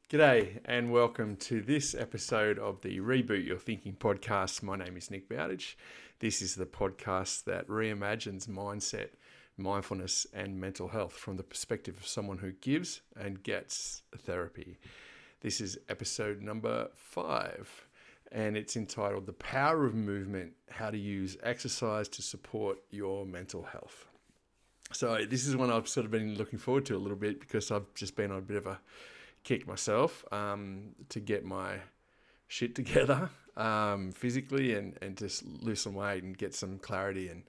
G'day and welcome to this episode of the Reboot Your Thinking Podcast. My name is Nick Bowditch. This is the podcast that reimagines mindset, mindfulness and mental health from the perspective of someone who gives and gets therapy. This is episode number 5 and it's entitled The Power of Movement, How to Use Exercise to Support Your Mental Health. So this is one I've sort of been looking forward to a little bit because I've just been on a bit of a kick myself to get my shit together physically and just lose some weight and get some clarity and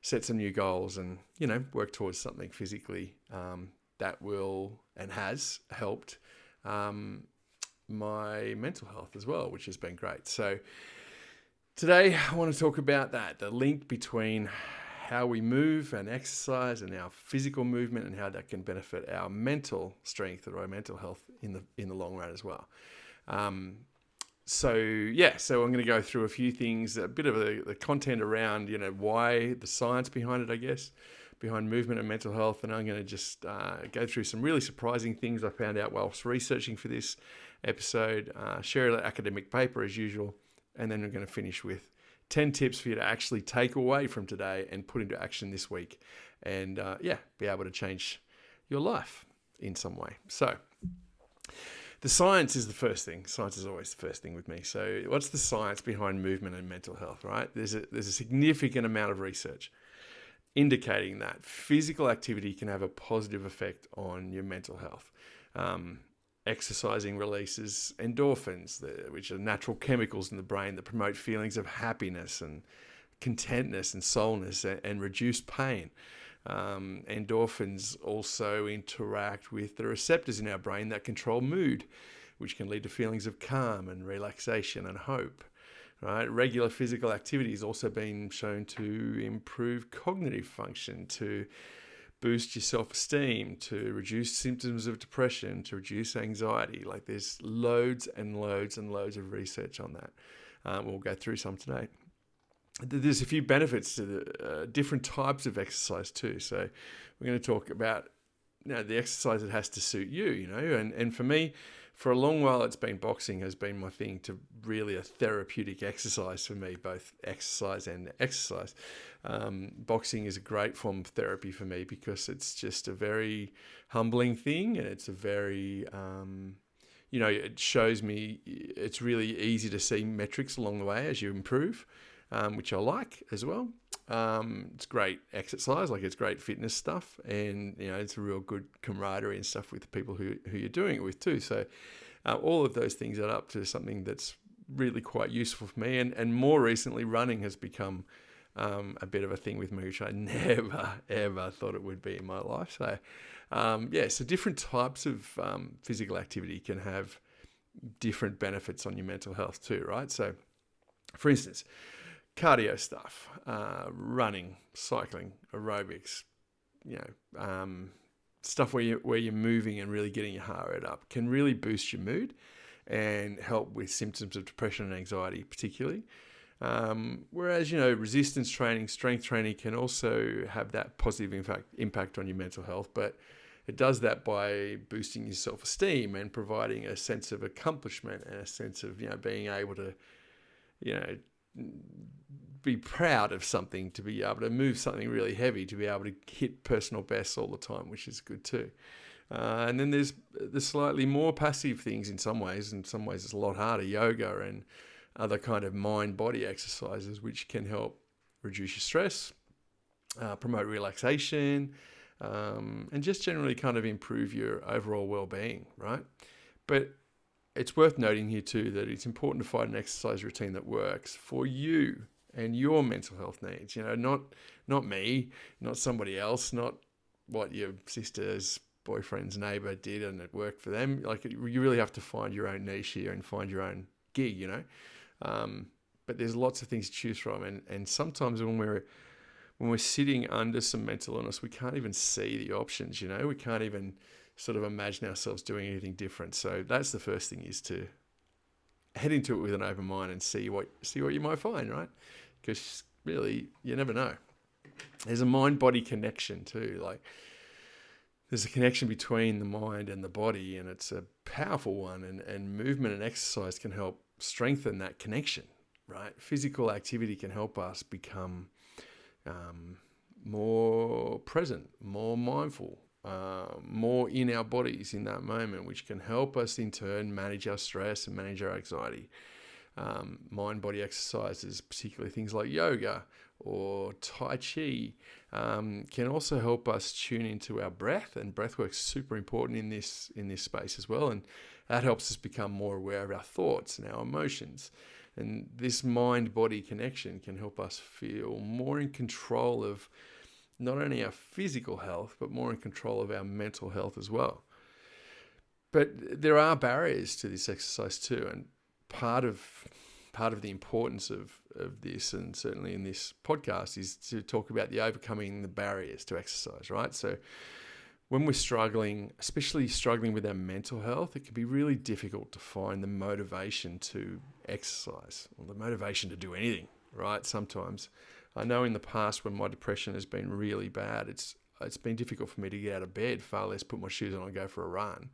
set some new goals and, work towards something physically that will and has helped my mental health as well, which has been great. So today I want to talk about that, the link between how we move and exercise and our physical movement and how that can benefit our mental strength or our mental health in the long run as well. So I'm going to go through a few things, a bit of the content around, why the science behind it, I guess, behind movement and mental health. And I'm going to just go through some really surprising things I found out whilst researching for this episode, share an academic paper as usual, and then we're going to finish with 10 tips for you to actually take away from today and put into action this week and, be able to change your life in some way. So the science is the first thing. Science is always the first thing with me. So what's the science behind movement and mental health, right? There's a significant amount of research indicating that physical activity can have a positive effect on your mental health. Exercising releases endorphins, which are natural chemicals in the brain that promote feelings of happiness and contentness and soulness and reduce pain. Endorphins also interact with the receptors in our brain that control mood, which can lead to feelings of calm and relaxation and hope. Right? Regular physical activity has also been shown to improve cognitive function, to boost your self-esteem, to reduce symptoms of depression, to reduce anxiety. Like there's loads and loads and loads of research on that. We'll go through some today. There's a few benefits to the different types of exercise too. So we're going to talk about the exercise that has to suit you, and for me, for a long while, it's been boxing has been my thing, to really a therapeutic exercise for me, both exercise and exercise. Boxing is a great form of therapy for me because it's just a very humbling thing, and it's a very, it shows me it's really easy to see metrics along the way as you improve, which I like as well. It's great exercise, like it's great fitness stuff, and it's a real good camaraderie and stuff with the people who you're doing it with too. So all of those things add up to something that's really quite useful for me, and more recently running has become a bit of a thing with me, which I never ever thought it would be in my life. So so different types of physical activity can have different benefits on your mental health too, right? So for instance, cardio stuff, running, cycling, aerobics, stuff where you're moving and really getting your heart rate up can really boost your mood and help with symptoms of depression and anxiety particularly. Whereas, resistance training, strength training can also have that positive impact on your mental health, but it does that by boosting your self-esteem and providing a sense of accomplishment and a sense of, being able to, be proud of something, to be able to move something really heavy, to be able to hit personal bests all the time, which is good too. And then there's the slightly more passive things in some ways. In some ways it's a lot harder, yoga and other kind of mind-body exercises, which can help reduce your stress, promote relaxation, and just generally kind of improve your overall well-being, right? But it's worth noting here too that it's important to find an exercise routine that works for you and your mental health needs. Not me, not somebody else, not what your sister's boyfriend's neighbor did and it worked for them. You really have to find your own niche here and find your own gig. But there's lots of things to choose from, and sometimes when we're sitting under some mental illness, we can't even see the options. We can't even sort of imagine ourselves doing anything different. So that's the first thing, is to head into it with an open mind and see what you might find, right? Because really, you never know. There's a mind-body connection too. Like there's a connection between the mind and the body, and it's a powerful one, and movement and exercise can help strengthen that connection, right? Physical activity can help us become more present, more mindful, more in our bodies in that moment, which can help us in turn manage our stress and manage our anxiety. Mind-body exercises, particularly things like yoga or Tai Chi, can also help us tune into our breath, and breath work's super important in this space as well, and that helps us become more aware of our thoughts and our emotions. And this mind-body connection can help us feel more in control of not only our physical health, but more in control of our mental health as well. But there are barriers to this exercise too, and part of the importance of this, and certainly in this podcast, is to talk about the overcoming the barriers to exercise, right? So when we're struggling, especially struggling with our mental health, it can be really difficult to find the motivation to exercise, or the motivation to do anything, right? Sometimes. I know in the past when my depression has been really bad, it's been difficult for me to get out of bed, far less put my shoes on and go for a run,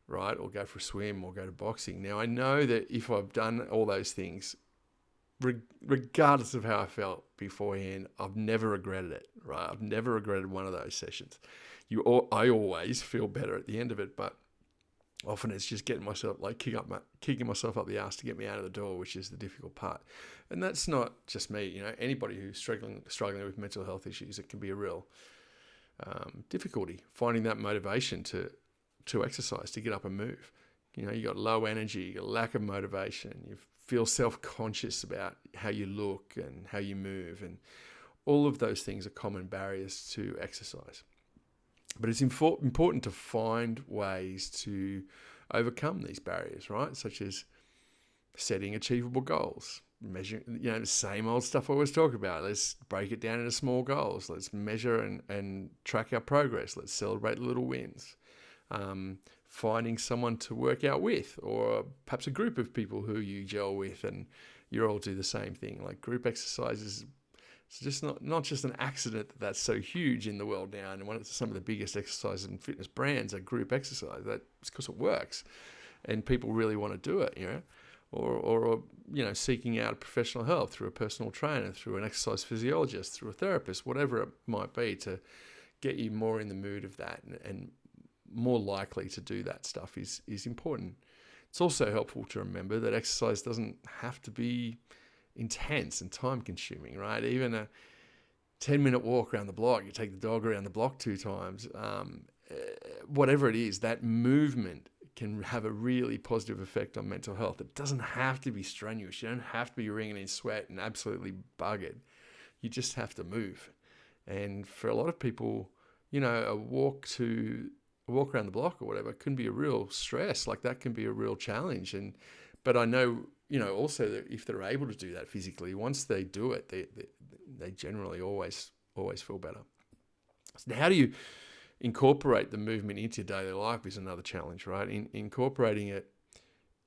right? Or go for a swim or go to boxing. Now, I know that if I've done all those things, regardless of how I felt beforehand, I've never regretted it, right? I've never regretted one of those sessions. I always feel better at the end of it, but often it's just getting myself, like kicking myself up the ass to get me out of the door, which is the difficult part. And that's not just me, anybody who's struggling with mental health issues, it can be a real difficulty finding that motivation to exercise, to get up and move. You got low energy, you got lack of motivation, you feel self-conscious about how you look and how you move, and all of those things are common barriers to exercise. But it's important to find ways to overcome these barriers, right? Such as setting achievable goals, measuring, the same old stuff I always talk about. Let's break it down into small goals. Let's measure and track our progress. Let's celebrate little wins. Finding someone to work out with, or perhaps a group of people who you gel with and you all do the same thing. Like group exercises, it's just not just an accident that that's so huge in the world now. And one of some of the biggest exercise and fitness brands are group exercise. That's because it works, and people really want to do it. Or seeking out professional help through a personal trainer, through an exercise physiologist, through a therapist, whatever it might be, to get you more in the mood of that and more likely to do that stuff is important. It's also helpful to remember that exercise doesn't have to be intense and time consuming, right? Even a 10-minute walk around the block, you take the dog around the block 2 times, whatever it is, that movement can have a really positive effect on mental health. It doesn't have to be strenuous. You don't have to be wringing in sweat and absolutely buggered. You just have to move. And for a lot of people, a walk around the block or whatever can be a real stress. Like that can be a real challenge. But I know, also that if they're able to do that physically, once they do it, they generally always feel better. So how do you incorporate the movement into your daily life is another challenge, right? Incorporating it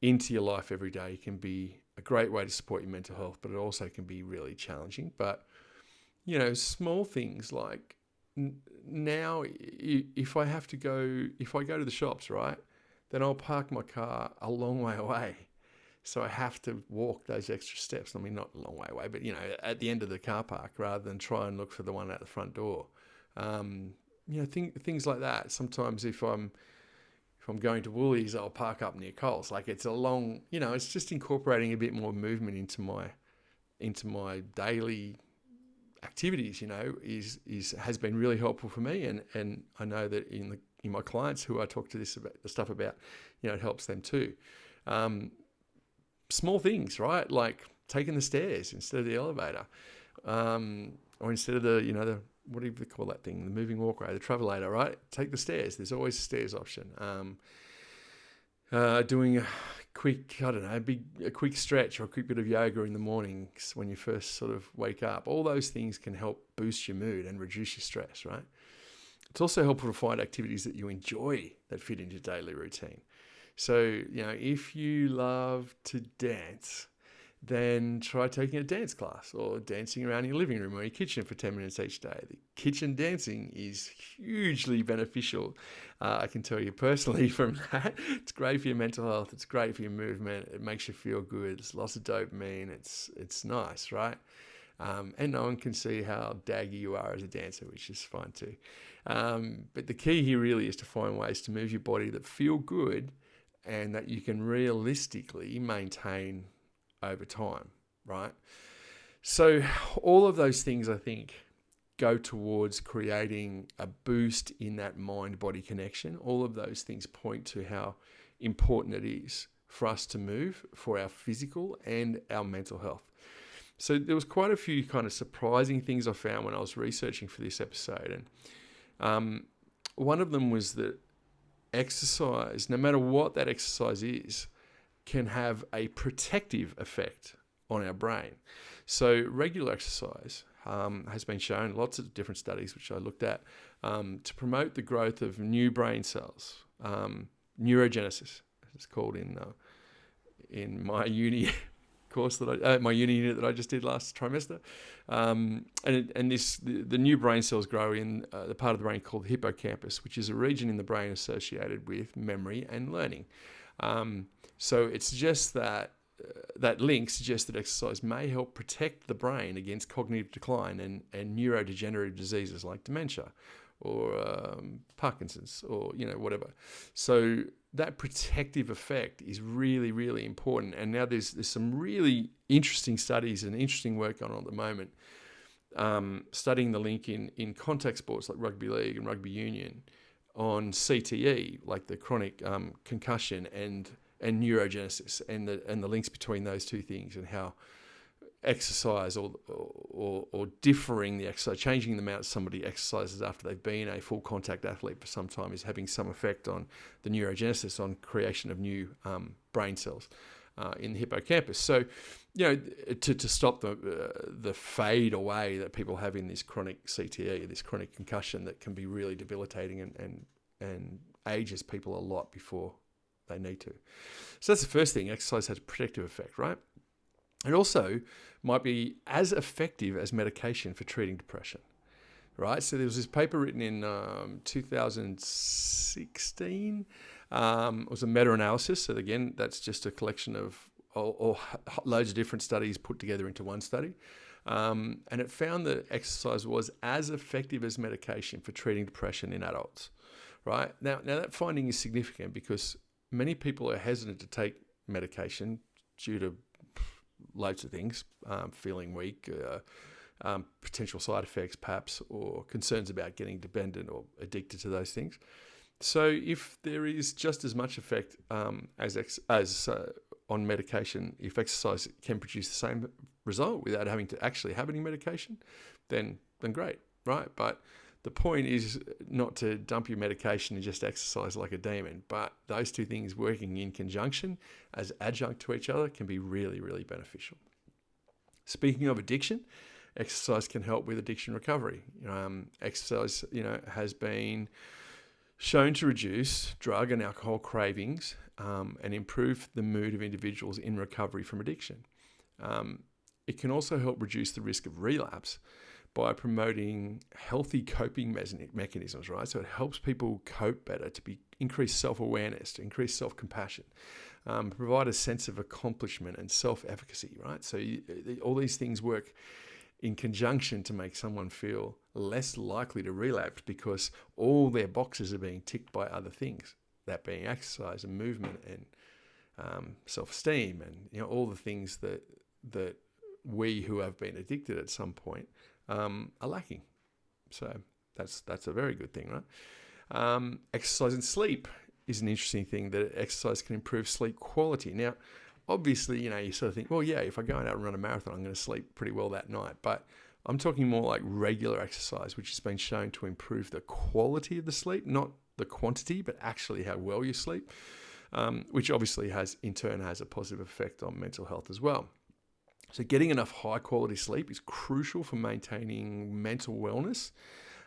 into your life every day can be a great way to support your mental health, but it also can be really challenging. But, small things like now, if I go to the shops, right, then I'll park my car a long way away. So I have to walk those extra steps. I mean, not a long way away, but, at the end of the car park rather than try and look for the one at the front door. Things like that. Sometimes if I'm going to Woolies, I'll park up near Coles. Like it's a long, it's just incorporating a bit more movement into my daily activities, has been really helpful for me. And I know that in my clients who I talk to this stuff about, it helps them too. Small things, right? Like taking the stairs instead of the elevator, or instead of the what do you call that thing? The moving walkway, the travelator, right? Take the stairs. There's always a stairs option. Doing a quick, a quick stretch or a quick bit of yoga in the mornings when you first sort of wake up. All those things can help boost your mood and reduce your stress, right? It's also helpful to find activities that you enjoy that fit into your daily routine. So, if you love to dance, then try taking a dance class or dancing around your living room or your kitchen for 10 minutes each day. The kitchen dancing is hugely beneficial. I can tell you personally from that. It's great for your mental health. It's great for your movement. It makes you feel good. It's lots of dopamine. It's nice, right? And no one can see how daggy you are as a dancer, which is fine too. But the key here really is to find ways to move your body that feel good and that you can realistically maintain over time, right? So all of those things, I think, go towards creating a boost in that mind-body connection. All of those things point to how important it is for us to move for our physical and our mental health. So there was quite a few kind of surprising things I found when I was researching for this episode. And one of them was that exercise, no matter what that exercise is, can have a protective effect on our brain. So regular exercise has been shown, lots of different studies which I looked at, to promote the growth of new brain cells, neurogenesis, as it's called in my uni course my uni unit that I just did last trimester. The new brain cells grow in the part of the brain called the hippocampus, which is a region in the brain associated with memory and learning. So it suggests that link suggests that exercise may help protect the brain against cognitive decline and neurodegenerative diseases like dementia or Parkinson's or whatever. So that protective effect is really, really important. And now there's some really interesting studies and interesting work going on at the moment, studying the link in contact sports like rugby league and rugby union on CTE, like the chronic concussion and neurogenesis and the links between those two things, and how exercise or differing the exercise, changing the amount somebody exercises after they've been a full contact athlete for some time, is having some effect on the neurogenesis, on creation of new brain cells in the hippocampus. So, to stop the fade away that people have in this chronic CTE, this chronic concussion that can be really debilitating and ages people a lot before they need to. So that's the first thing. Exercise has a protective effect, right? It also might be as effective as medication for treating depression, right? So there was this paper written in 2016. It was a meta-analysis. So again, that's just a collection of or loads of different studies put together into one study. And it found that exercise was as effective as medication for treating depression in adults, right? Now that finding is significant because many people are hesitant to take medication due to loads of things, feeling weak, potential side effects perhaps, or concerns about getting dependent or addicted to those things. So if there is just as much effect as on medication, if exercise can produce the same result without having to actually have any medication, then great, right? But the point is not to dump your medication and just exercise like a demon, but those two things working in conjunction as adjunct to each other can be really, really beneficial. Speaking of addiction, exercise can help with addiction recovery. Exercise, has been shown to reduce drug and alcohol cravings and improve the mood of individuals in recovery from addiction. It can also help reduce the risk of relapse by promoting healthy coping mechanisms, right? So it helps people cope better, to increase self-awareness, to increase self-compassion, provide a sense of accomplishment and self-efficacy, right? So all these things work in conjunction to make someone feel less likely to relapse because all their boxes are being ticked by other things, that being exercise and movement and self-esteem and all the things that we who have been addicted at some point are lacking. So that's a very good thing, right? Exercise and sleep is an interesting thing, that exercise can improve sleep quality. Now, obviously, you sort of think, well, yeah, if I go out and run a marathon, I'm going to sleep pretty well that night. But I'm talking more like regular exercise, which has been shown to improve the quality of the sleep, not the quantity, but actually how well you sleep, which obviously in turn has a positive effect on mental health as well. So getting enough high quality sleep is crucial for maintaining mental wellness.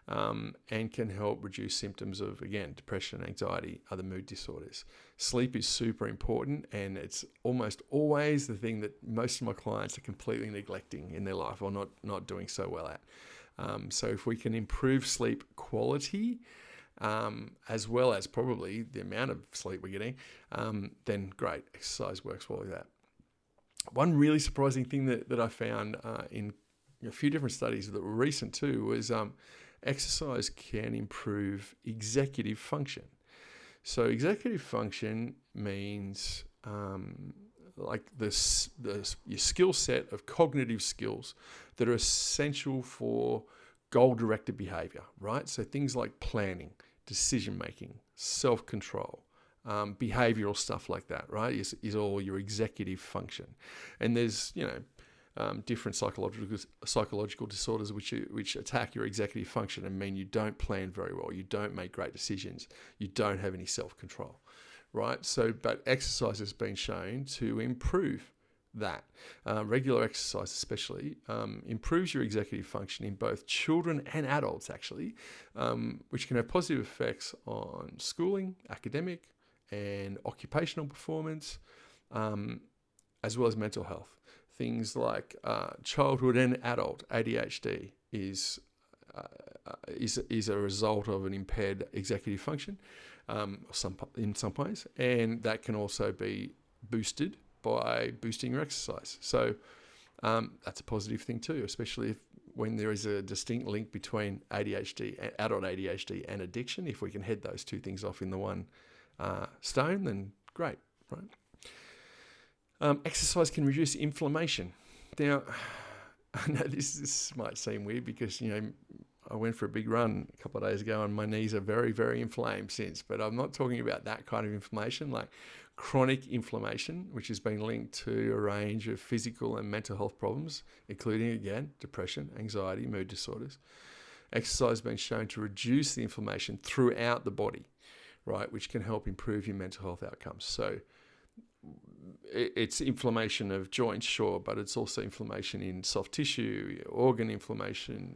and can help reduce symptoms of, again, depression, anxiety, other mood disorders. Sleep is super important, and it's almost always the thing that most of my clients are completely neglecting in their life or not doing so well at. So if we can improve sleep quality, as well as probably the amount of sleep we're getting, then great, exercise works well with that. One really surprising thing that I found in a few different studies that were recent too was exercise can improve executive function. So executive function means like your skill set of cognitive skills that are essential for goal-directed behavior, right? So things like planning, decision-making, self-control, behavioral stuff like that, right, is all your executive function. And there's, different psychological disorders which attack your executive function and mean you don't plan very well, you don't make great decisions, you don't have any self-control, right? So, but exercise has been shown to improve that. Regular exercise especially improves your executive function in both children and adults, actually, which can have positive effects on schooling, academic, and occupational performance, as well as mental health. Things like childhood and adult ADHD is a result of an impaired executive function, in some ways, and that can also be boosted by boosting your exercise. So that's a positive thing too, especially when there is a distinct link between ADHD, adult ADHD, and addiction. If we can head those two things off in the one stone, then great, right? Exercise can reduce inflammation. Now, I know this might seem weird because, I went for a big run a couple of days ago and my knees are very, very inflamed since, but I'm not talking about that kind of inflammation, like chronic inflammation, which has been linked to a range of physical and mental health problems, including, again, depression, anxiety, mood disorders. Exercise has been shown to reduce the inflammation throughout the body, right, which can help improve your mental health outcomes. So it's inflammation of joints, sure, but it's also inflammation in soft tissue, organ inflammation,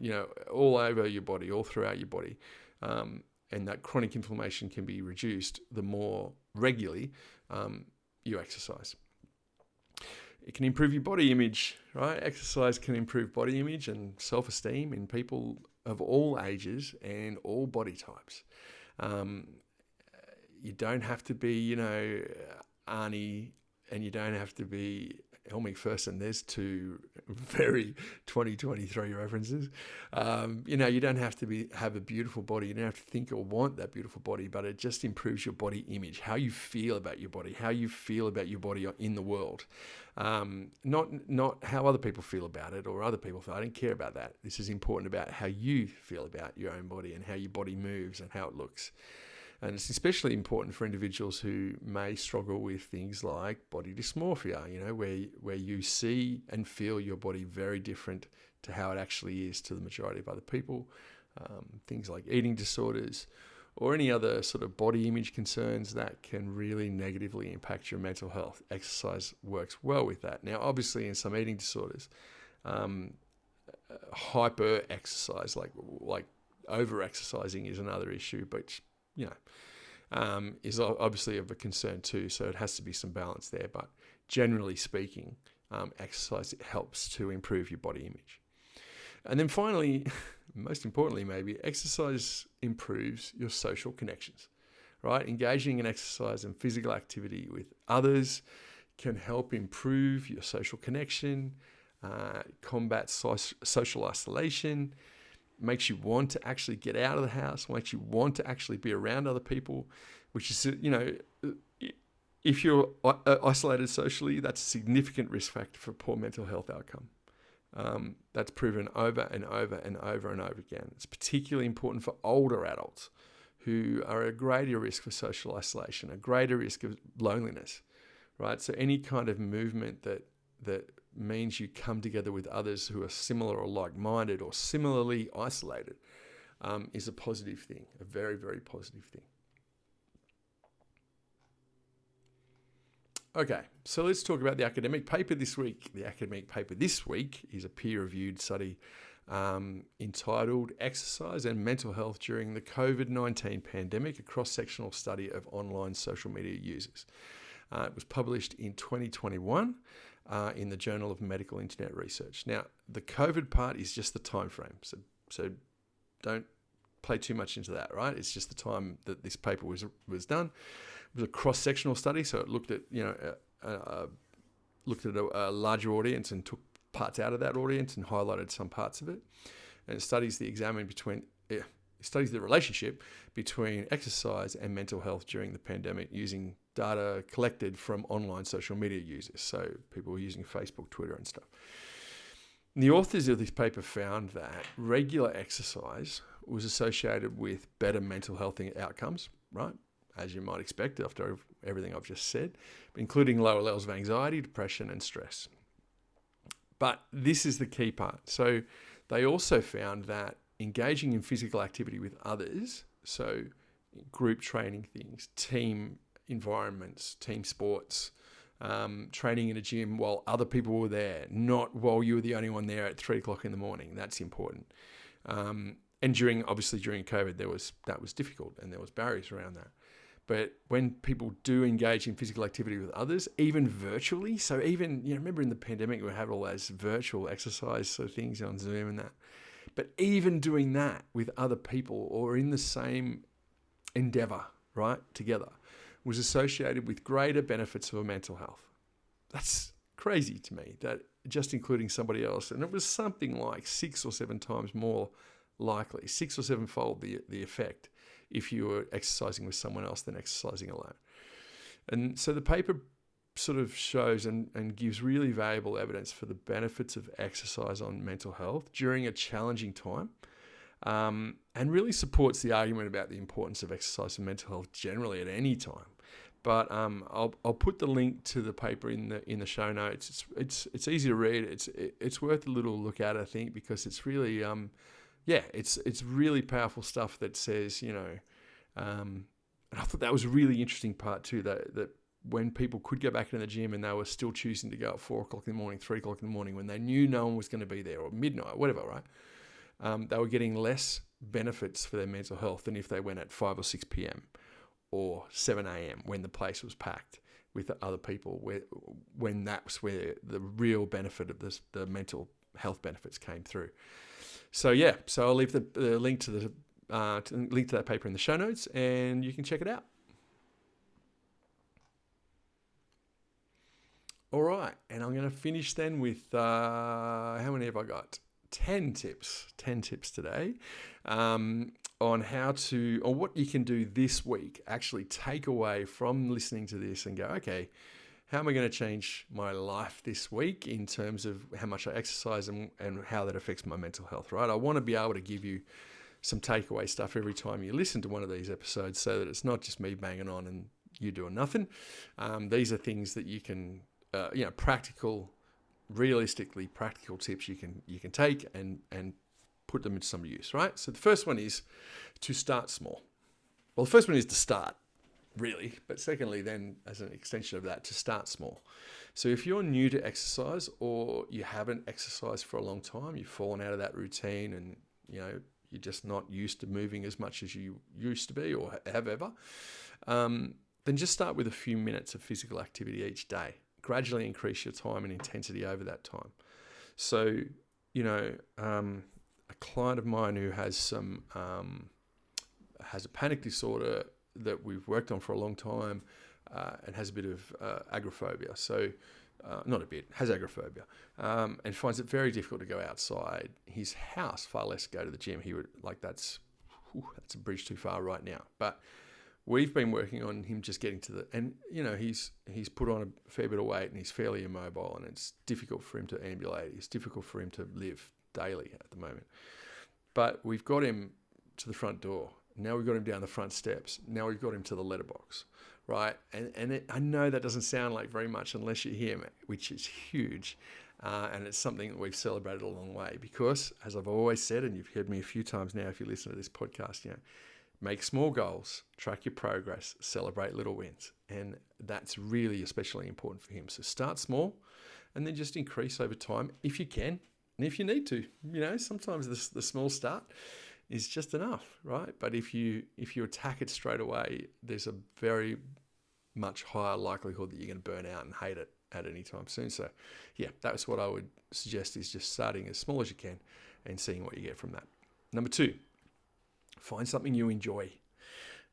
all over your body, all throughout your body. And that chronic inflammation can be reduced the more regularly you exercise. It can improve your body image, right? Exercise can improve body image and self-esteem in people of all ages and all body types. You don't have to be, Arnie, and you don't have to be Elle Macpherson. There's two very 2023 references. You don't have to have a beautiful body. You don't have to think or want that beautiful body, but it just improves your body image, how you feel about your body, how you feel about your body in the world. Not how other people feel about it or other people feel. I don't care about that. This is important about how you feel about your own body and how your body moves and how it looks. And it's especially important for individuals who may struggle with things like body dysmorphia, where you see and feel your body very different to how it actually is to the majority of other people. Things like eating disorders or any other sort of body image concerns that can really negatively impact your mental health. Exercise works well with that. Now, obviously, in some eating disorders, hyper exercise, like over exercising, is another issue, but is obviously of a concern too. So it has to be some balance there. But generally speaking, exercise helps to improve your body image. And then finally, most importantly maybe, exercise improves your social connections, right? Engaging in exercise and physical activity with others can help improve your social connection, combat social isolation, makes you want to actually get out of the house, makes you want to actually be around other people, which is, if you're isolated socially, that's a significant risk factor for poor mental health outcome. That's proven over and over and over and over again. It's particularly important for older adults who are at greater risk for social isolation, a greater risk of loneliness, right? So any kind of movement that means you come together with others who are similar or like-minded or similarly isolated is a positive thing, a very, very positive thing. Okay, so let's talk about the academic paper this week. The academic paper this week is a peer-reviewed study entitled Exercise and Mental Health During the COVID-19 Pandemic, a cross-sectional study of online social media users. It was published in 2021 in the Journal of Medical Internet Research. Now, the COVID part is just the time frame, so don't play too much into that, right? It's just the time that this paper was done. It was a cross-sectional study, so it looked at a larger audience and took parts out of that audience and highlighted some parts of it. And it studies the relationship between exercise and mental health during the pandemic using data collected from online social media users. So people were using Facebook, Twitter and stuff. And the authors of this paper found that regular exercise was associated with better mental health outcomes, right? As you might expect after everything I've just said, including lower levels of anxiety, depression and stress. But this is the key part. So they also found that engaging in physical activity with others, so group training things, team environments, team sports, training in a gym while other people were there, not while you were the only one there at 3:00 in the morning. That's important. And during COVID, that was difficult and there was barriers around that. But when people do engage in physical activity with others, even virtually, so even, remember in the pandemic, we had all those virtual exercise sort of things on Zoom and that. But even doing that with other people or in the same endeavor, right, together, was associated with greater benefits for mental health. That's crazy to me, that just including somebody else. And it was something like 6 or 7 times more likely, 6 or 7-fold the effect if you were exercising with someone else than exercising alone. And so the paper sort of shows and gives really valuable evidence for the benefits of exercise on mental health during a challenging time, and really supports the argument about the importance of exercise for mental health generally at any time. But I'll put the link to the paper in the show notes. It's easy to read. It's worth a little look at, I think, because it's really it's really powerful stuff that says, and I thought that was a really interesting part too, that when people could go back into the gym and they were still choosing to go at 4:00 in the morning, 3:00 in the morning, when they knew no one was going to be there, or midnight, whatever, right? They were getting less benefits for their mental health than if they went at 5 or 6 p.m. or 7 a.m. when the place was packed with other people, when that's where the real benefit of the mental health benefits came through. So I'll leave the link to that paper in the show notes, and you can check it out. All right, and I'm going to finish then with how many have I got? 10 tips today on what you can do this week. Actually, take away from listening to this and go, okay, how am I going to change my life this week in terms of how much I exercise and how that affects my mental health, right? I want to be able to give you some takeaway stuff every time you listen to one of these episodes so that it's not just me banging on and you doing nothing. These are things that you can, realistically practical tips you can take and put them into some use, right? So the first one is to start small. Well, the first one is to start, really, but secondly, then as an extension of that, to start small. So if you're new to exercise or you haven't exercised for a long time, you've fallen out of that routine and you're just not used to moving as much as you used to be or have ever, then just start with a few minutes of physical activity each day. Gradually increase your time and intensity over that time. So, a client of mine who has has a panic disorder that we've worked on for a long time and has a bit of agoraphobia. So, has agoraphobia and finds it very difficult to go outside his house, far less go to the gym. He would that's a bridge too far right now. But we've been working on him just getting to he's put on a fair bit of weight and he's fairly immobile and it's difficult for him to ambulate. It's difficult for him to live daily at the moment. But we've got him to the front door. Now we've got him down the front steps. Now we've got him to the letterbox, right? I know that doesn't sound like very much unless you're here, which is huge. And it's something that we've celebrated a long way because, as I've always said, and you've heard me a few times now if you listen to this podcast, make small goals, track your progress, celebrate little wins. And that's really especially important for him. So start small and then just increase over time if you can. And if you need to, sometimes the small start is just enough, right? But if you attack it straight away, there's a very much higher likelihood that you're going to burn out and hate it at any time soon. So yeah, that's what I would suggest, is just starting as small as you can and seeing what you get from that. Number 2, find something you enjoy.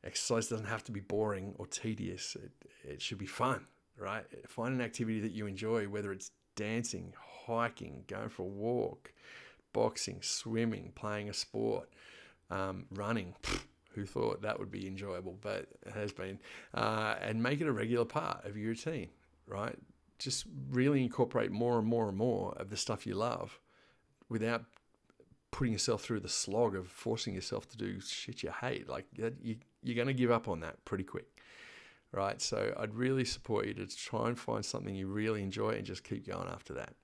Exercise doesn't have to be boring or tedious. It should be fun, right? Find an activity that you enjoy, whether it's dancing, hiking, going for a walk, boxing, swimming, playing a sport, running. Who thought that would be enjoyable? But it has been. And make it a regular part of your routine, right? Just really incorporate more and more and more of the stuff you love without putting yourself through the slog of forcing yourself to do shit you hate. Like, you're going to give up on that pretty quick, right? So I'd really support you to try and find something you really enjoy and just keep going after that.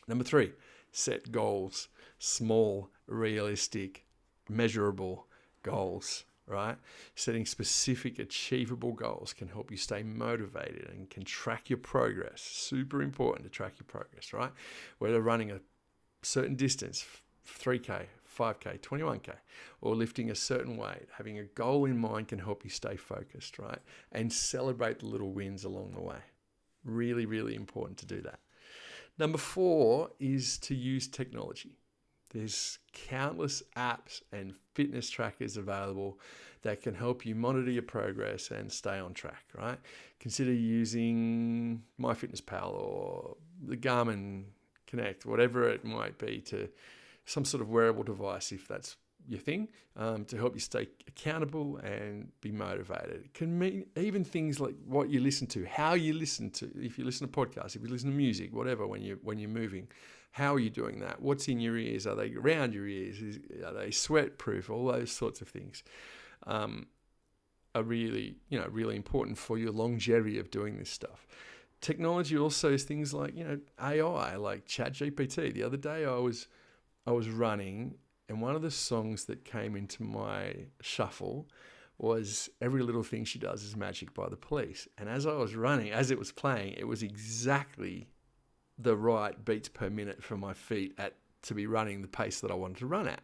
Number 3, set goals. Small, realistic, measurable goals, right? Setting specific, achievable goals can help you stay motivated and can track your progress. Super important to track your progress, right? Whether running a certain distance, 3K, 5K, 21K, or lifting a certain weight, having a goal in mind can help you stay focused, right? And celebrate the little wins along the way. Really, really important to do that. Number 4 is to use technology. There's countless apps and fitness trackers available that can help you monitor your progress and stay on track, right? Consider using MyFitnessPal or the Garmin Connect, whatever it might be, to some sort of wearable device, if that's your thing, to help you stay accountable and be motivated. It can mean even things like what you listen to, how you listen to, if you listen to podcasts, if you listen to music, whatever, when you're moving. How are you doing that? What's in your ears? Are they around your ears? Are they sweat proof? All those sorts of things are really, really important for your longevity of doing this stuff. Technology also is things like, AI, like ChatGPT. The other day I was running, and one of the songs that came into my shuffle was Every Little Thing She Does Is Magic by The Police. And as I was running, as it was playing, it was exactly the right beats per minute for my feet to be running the pace that I wanted to run at.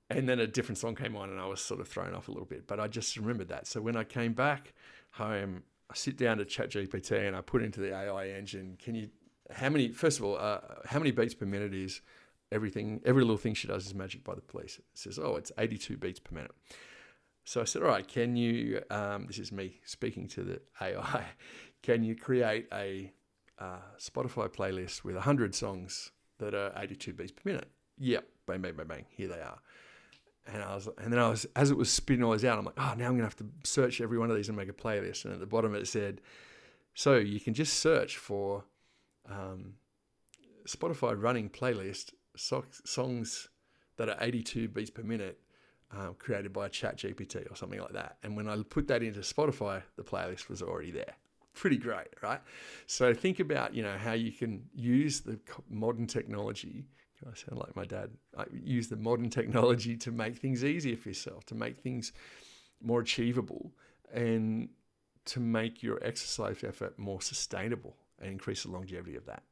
And then a different song came on and I was sort of thrown off a little bit, but I just remembered that. So when I came back home, I sit down to ChatGPT and I put into the AI engine, how many beats per minute is Every Little Thing She Does Is Magic by The Police? It says, it's 82 beats per minute. So I said, all right, can you, this is me speaking to the AI, can you create a Spotify playlist with 100 songs that are 82 beats per minute? Yep, bang, bang, bang, bang, here they are. And then I was, as it was spitting all those out, I'm like, now I'm going to have to search every one of these and make a playlist. And at the bottom it said, so you can just search for Spotify running playlist songs that are 82 beats per minute created by ChatGPT or something like that. And when I put that into Spotify, the playlist was already there. Pretty great, right? So think about, how you can use the modern technology. I sound like my dad. Use the modern technology to make things easier for yourself, to make things more achievable, and to make your exercise effort more sustainable and increase the longevity of that.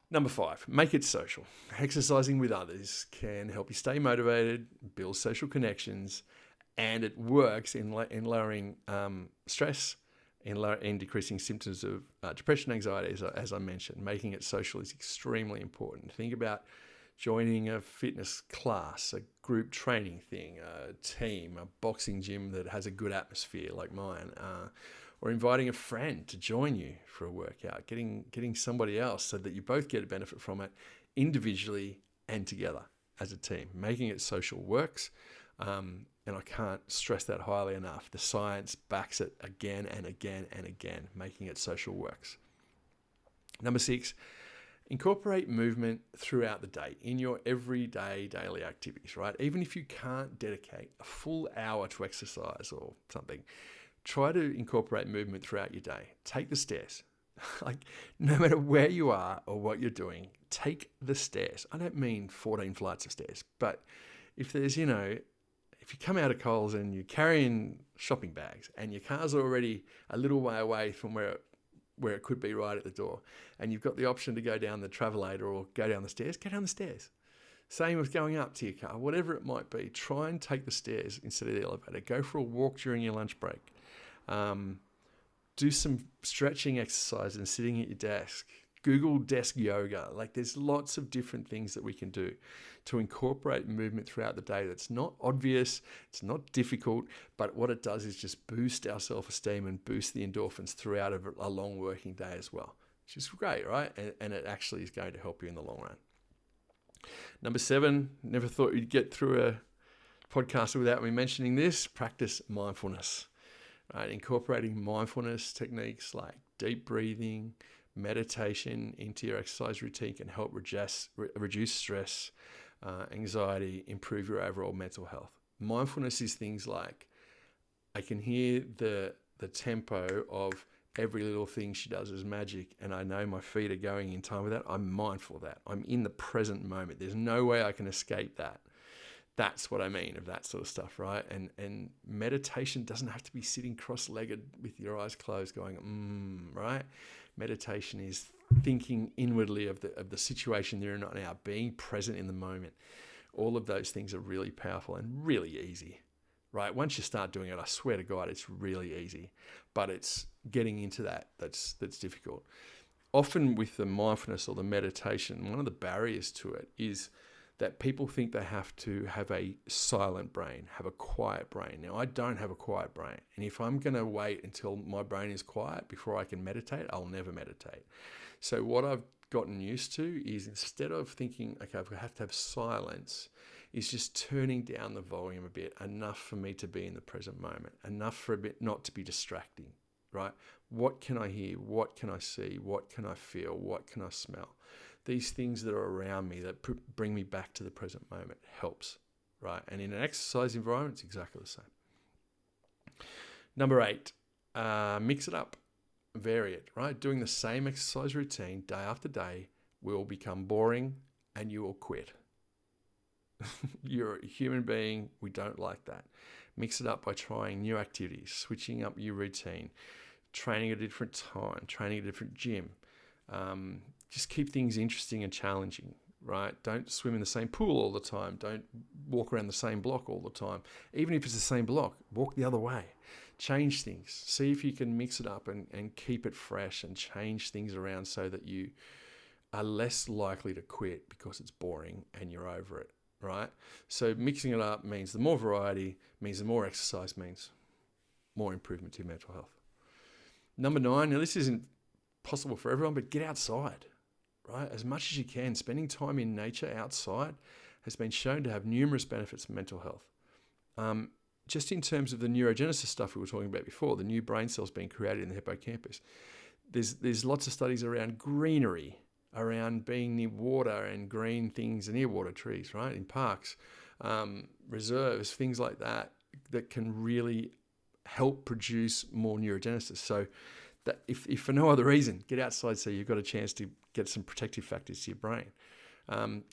Number 5, make it social. Exercising with others can help you stay motivated, build social connections, and it works in lowering stress, in decreasing symptoms of depression, anxiety, as I mentioned. Making it social is extremely important. Think about joining a fitness class, a group training thing, a team, a boxing gym that has a good atmosphere like mine, or inviting a friend to join you for a workout, getting somebody else so that you both get a benefit from it individually and together as a team. Making it social works. And I can't stress that highly enough. The science backs it again and again and again. Making it social works. Number 6, incorporate movement throughout the day in your everyday daily activities, right? Even if you can't dedicate a full hour to exercise or something, try to incorporate movement throughout your day. Take the stairs. Like, no matter where you are or what you're doing, take the stairs. I don't mean 14 flights of stairs, but if there's, if you come out of Coles and you're carrying shopping bags and your car's already a little way away from where where it could be right at the door, and you've got the option to go down the travelator or go down the stairs, go down the stairs. Same with going up to your car, whatever it might be. Try and take the stairs instead of the elevator. Go for a walk during your lunch break. Do some stretching exercise and sitting at your desk. Google desk yoga. Like, there's lots of different things that we can do to incorporate movement throughout the day. That's not obvious, it's not difficult, but what it does is just boost our self-esteem and boost the endorphins throughout a long working day as well, which is great, right? And it actually is going to help you in the long run. Number 7, never thought you'd get through a podcast without me mentioning this: practice mindfulness. Right? Incorporating mindfulness techniques like deep breathing, meditation into your exercise routine can help reduce stress, anxiety, improve your overall mental health. Mindfulness is things like, I can hear the tempo of every little thing she does as magic, and I know my feet are going in time with that. I'm mindful of that. I'm in the present moment. There's no way I can escape that. That's what I mean of that sort of stuff, right? And meditation doesn't have to be sitting cross-legged with your eyes closed going, right? Meditation is thinking inwardly of the situation you're in right now, being present in the moment. All of those things are really powerful and really easy, right? Once you start doing it, I swear to God, it's really easy. But it's getting into that's difficult. Often with the mindfulness or the meditation, one of the barriers to it is that people think they have to have a silent brain, have a quiet brain. Now, I don't have a quiet brain. And if I'm going to wait until my brain is quiet before I can meditate, I'll never meditate. So what I've gotten used to is, instead of thinking, okay, I have to have silence, is just turning down the volume a bit, enough for me to be in the present moment, enough for a bit not to be distracting, right? What can I hear? What can I see? What can I feel? What can I smell? These things that are around me that bring me back to the present moment helps, right? And in an exercise environment, it's exactly the same. Number 8, mix it up, vary it, right? Doing the same exercise routine day after day will become boring and you will quit. You're a human being. We don't like that. Mix it up by trying new activities, switching up your routine, training at a different time, training at a different gym. Just keep things interesting and challenging, right? Don't swim in the same pool all the time. Don't walk around the same block all the time. Even if it's the same block, walk the other way. Change things. See if you can mix it up and keep it fresh and change things around so that you are less likely to quit because it's boring and you're over it, right? So mixing it up means the more variety, means the more exercise, means more improvement to your mental health. Number 9, now this isn't possible for everyone, but get outside. Right? As much as you can, spending time in nature outside has been shown to have numerous benefits for mental health. Just in terms of the neurogenesis stuff we were talking about before, the new brain cells being created in the hippocampus, there's lots of studies around greenery, around being near water and green things, near water trees, right? In parks, reserves, things like that can really help produce more neurogenesis. So that if for no other reason, get outside so you've got a chance to get some protective factors to your brain.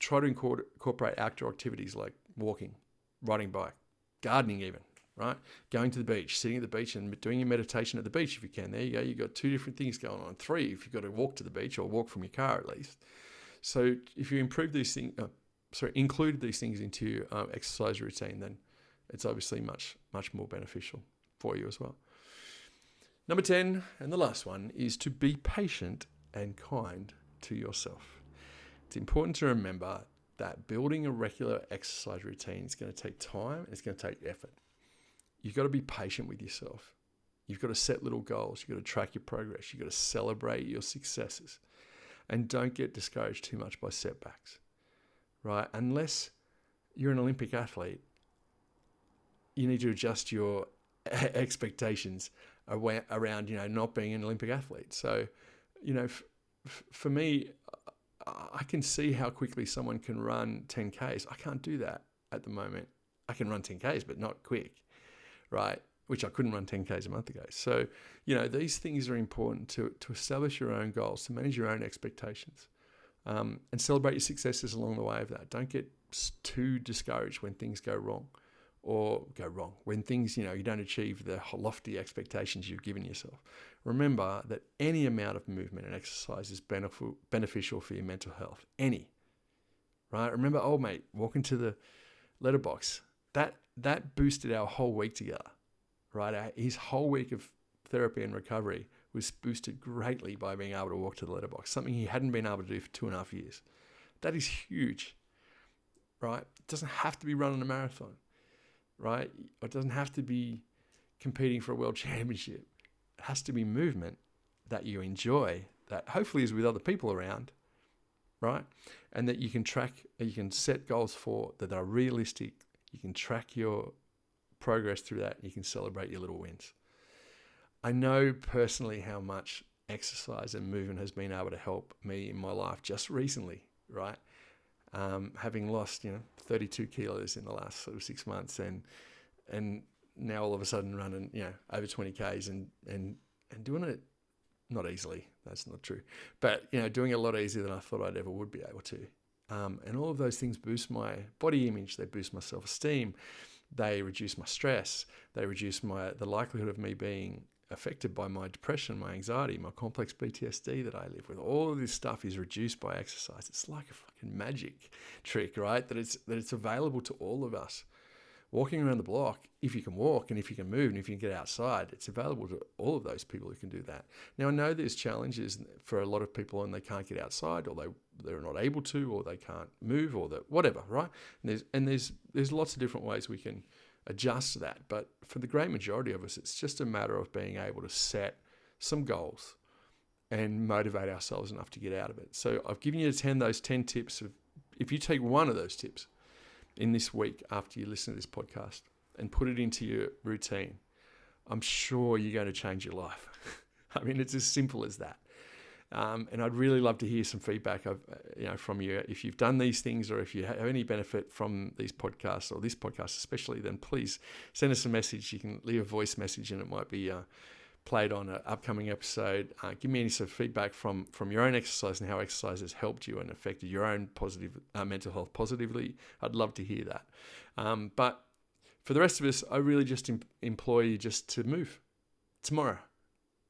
Try to incorporate outdoor activities like walking, riding bike, gardening even, right? Going to the beach, sitting at the beach and doing your meditation at the beach if you can. There you go. You've got 2 different things going on. 3 if you've got to walk to the beach or walk from your car at least. So if you include these things into your exercise routine, then it's obviously much, much more beneficial for you as well. Number 10, and the last one, is to be patient and kind to yourself. It's important to remember that building a regular exercise routine is going to take time and it's going to take effort. You've got to be patient with yourself. You've got to set little goals. You've got to track your progress. You've got to celebrate your successes. And don't get discouraged too much by setbacks, right? Unless you're an Olympic athlete, you need to adjust your expectations around, not being an Olympic athlete. So, for me, I can see how quickly someone can run 10Ks. I can't do that at the moment. I can run 10Ks, but not quick, right? Which I couldn't run 10Ks a month ago. So, these things are important to establish your own goals, to manage your own expectations, and celebrate your successes along the way of that. Don't get too discouraged when things go wrong or go wrong, when things, you don't achieve the lofty expectations you've given yourself, remember that any amount of movement and exercise is beneficial for your mental health. Any, right? Remember, old mate walking to the letterbox, that boosted our whole week together, right? His whole week of therapy and recovery was boosted greatly by being able to walk to the letterbox, something he hadn't been able to do for 2.5 years. That is huge, right? It doesn't have to be running a marathon, right? It doesn't have to be competing for a world championship. It has to be movement that you enjoy, that hopefully is with other people around, right? And that you can track, you can set goals for that are realistic. You can track your progress through that. You can celebrate your little wins. I know personally how much exercise and movement has been able to help me in my life just recently, right? Having lost, 32 kilos in the last sort of 6 months, and now all of a sudden running, over 20 Ks and doing it not easily. That's not true, but doing it a lot easier than I thought I'd ever would be able to. And all of those things boost my body image. They boost my self-esteem. They reduce my stress. They reduce the likelihood of me being affected by my depression, my anxiety, my complex PTSD that I live with. All of this stuff is reduced by exercise. It's like a fucking magic trick, right? That it's available to all of us. Walking around the block, if you can walk and if you can move and if you can get outside, it's available to all of those people who can do that. Now, I know there's challenges for a lot of people and they can't get outside, or they're not able to, or they can't move, or whatever, right? And there's lots of different ways we can adjust to that. But for the great majority of us, it's just a matter of being able to set some goals and motivate ourselves enough to get out of it. So I've given you those 10 tips. If you take one of those tips in this week after you listen to this podcast and put it into your routine, I'm sure you're going to change your life. I mean, it's as simple as that. And I'd really love to hear some feedback from you. If you've done these things, or if you have any benefit from these podcasts, or this podcast especially, then please send us a message. You can leave a voice message and it might be played on an upcoming episode. Give me any sort of feedback from your own exercise and how exercise has helped you and affected your own positive mental health positively. I'd love to hear that. But for the rest of us, I really just implore you just to move tomorrow.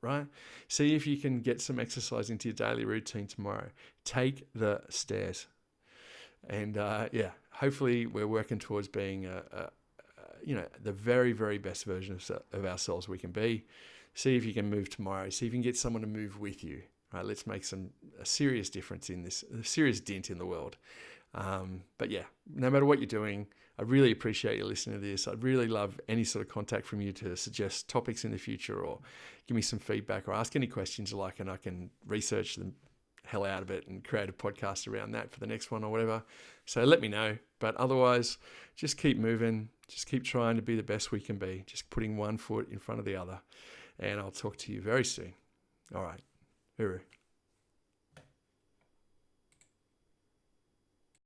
Right? See if you can get some exercise into your daily routine tomorrow. Take the stairs. And hopefully we're working towards being the very, very best version of ourselves we can be. See if you can move tomorrow. See if you can get someone to move with you. Right? Let's make a serious difference in this, a serious dent in the world. But yeah, no matter what you're doing, I really appreciate you listening to this. I'd really love any sort of contact from you to suggest topics in the future, or give me some feedback, or ask any questions you like, and I can research the hell out of it and create a podcast around that for the next one or whatever. So let me know. But otherwise, just keep moving. Just keep trying to be the best we can be. Just putting one foot in front of the other. And I'll talk to you very soon. All right. Hooroo.